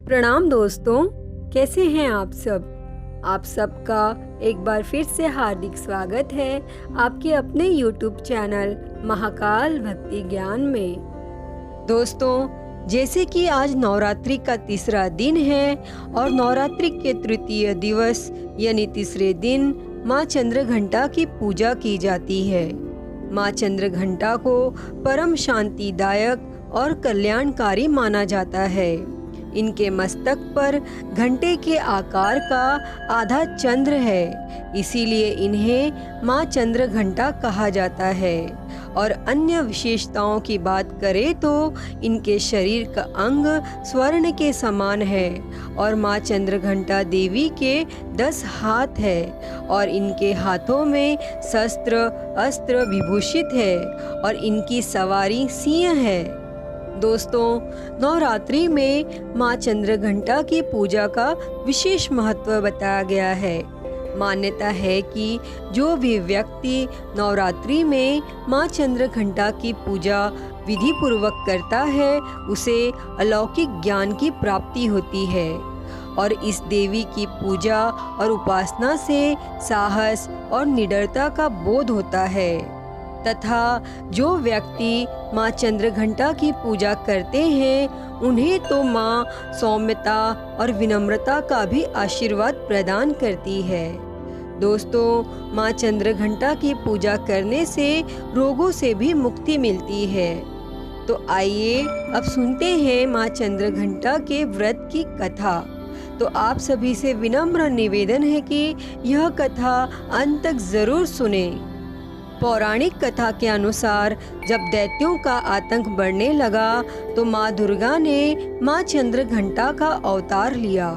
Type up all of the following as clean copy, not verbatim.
प्रणाम दोस्तों, कैसे हैं आप सब। आप सबका एक बार फिर से हार्दिक स्वागत है आपके अपने YouTube चैनल महाकाल भक्ति ज्ञान में। दोस्तों, जैसे कि आज नवरात्रि का तीसरा दिन है और नवरात्रि के तृतीय दिवस यानी तीसरे दिन माँ चंद्रघंटा की पूजा की जाती है। माँ चंद्रघंटा को परम शांतिदायक और कल्याणकारी माना जाता है। इनके मस्तक पर घंटे के आकार का आधा चंद्र है, इसीलिए इन्हें माँ चंद्रघंटा कहा जाता है। और अन्य विशेषताओं की बात करें तो इनके शरीर का अंग स्वर्ण के समान है और माँ चंद्रघंटा देवी के 10 हाथ है और इनके हाथों में शस्त्र अस्त्र विभूषित है और इनकी सवारी सिंह है। दोस्तों, नवरात्रि में माँ चंद्रघंटा की पूजा का विशेष महत्व बताया गया है। मान्यता है कि जो भी व्यक्ति नवरात्रि में माँ चंद्रघंटा की पूजा विधि पूर्वक करता है उसे अलौकिक ज्ञान की प्राप्ति होती है और इस देवी की पूजा और उपासना से साहस और निडरता का बोध होता है तथा जो व्यक्ति माँ चंद्रघंटा की पूजा करते हैं उन्हें तो माँ सौम्यता और विनम्रता का भी आशीर्वाद प्रदान करती है। दोस्तों, माँ चंद्रघंटा की पूजा करने से रोगों से भी मुक्ति मिलती है। तो आइए अब सुनते हैं माँ चंद्रघंटा के व्रत की कथा। तो आप सभी से विनम्र निवेदन है कि यह कथा अंत तक जरूर सुने। पौराणिक कथा के अनुसार जब दैत्यों का आतंक बढ़ने लगा तो माँ दुर्गा ने माँ चंद्रघंटा का अवतार लिया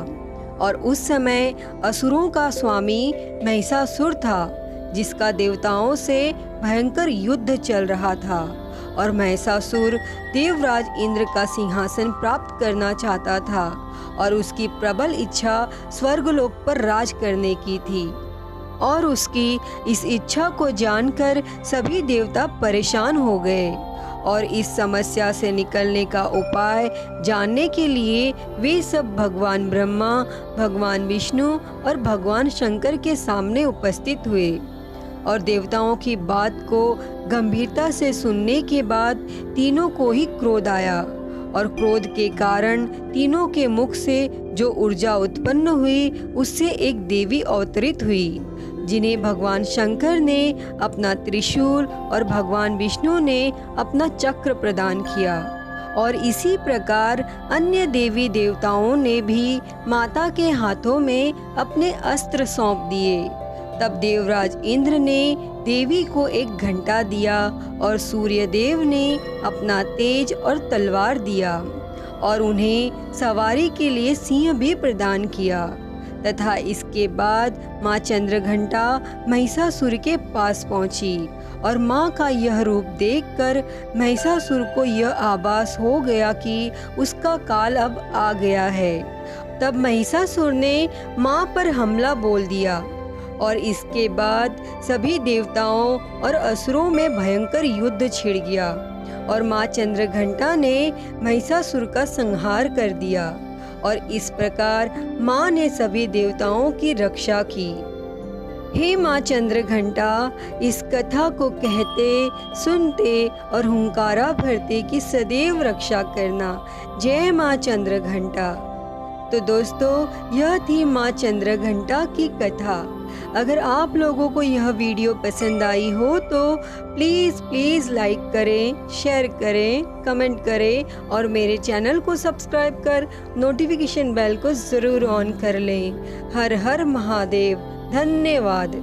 और उस समय असुरों का स्वामी महिषासुर था, जिसका देवताओं से भयंकर युद्ध चल रहा था और महिषासुर देवराज इंद्र का सिंहासन प्राप्त करना चाहता था और उसकी प्रबल इच्छा स्वर्गलोक पर राज करने की थी। और उसकी इस इच्छा को जानकर सभी देवता परेशान हो गए और इस समस्या से निकलने का उपाय जानने के लिए वे सब भगवान ब्रह्मा, भगवान विष्णु और भगवान शंकर के सामने उपस्थित हुए। और देवताओं की बात को गंभीरता से सुनने के बाद तीनों को ही क्रोध आया और क्रोध के कारण तीनों के मुख से जो ऊर्जा उत्पन्न हुई उससे एक देवी अवतरित हुई, जिन्हें भगवान शंकर ने अपना त्रिशूल और भगवान विष्णु ने अपना चक्र प्रदान किया। और इसी प्रकार अन्य देवी देवताओं ने भी माता के हाथों में अपने अस्त्र सौंप दिए। तब देवराज इंद्र ने देवी को एक घंटा दिया और सूर्य देव ने अपना तेज और तलवार दिया और उन्हें सवारी के लिए सिंह भी प्रदान किया। तथा इसके बाद माँ चंद्रघंटा महिषासुर के पास पहुंची और माँ का यह रूप देखकर महिषासुर को यह आभास हो गया कि उसका काल अब आ गया है। तब महिषासुर ने माँ पर हमला बोल दिया और इसके बाद सभी देवताओं और असुरों में भयंकर युद्ध छिड़ गया और माँ चंद्रघंटा ने महिषासुर का संहार कर दिया और इस प्रकार माँ ने सभी देवताओं की रक्षा की। हे माँ चंद्रघंटा, इस कथा को कहते सुनते और हुंकारा भरते कि सदैव रक्षा करना। जय माँ चंद्रघंटा। तो दोस्तों, यह थी माँ चंद्रघंटा की कथा। अगर आप लोगों को यह वीडियो पसंद आई हो तो प्लीज़ लाइक करें, शेयर करें, कमेंट करें और मेरे चैनल को सब्सक्राइब कर नोटिफिकेशन बेल को ज़रूर ऑन कर लें। हर हर महादेव। धन्यवाद।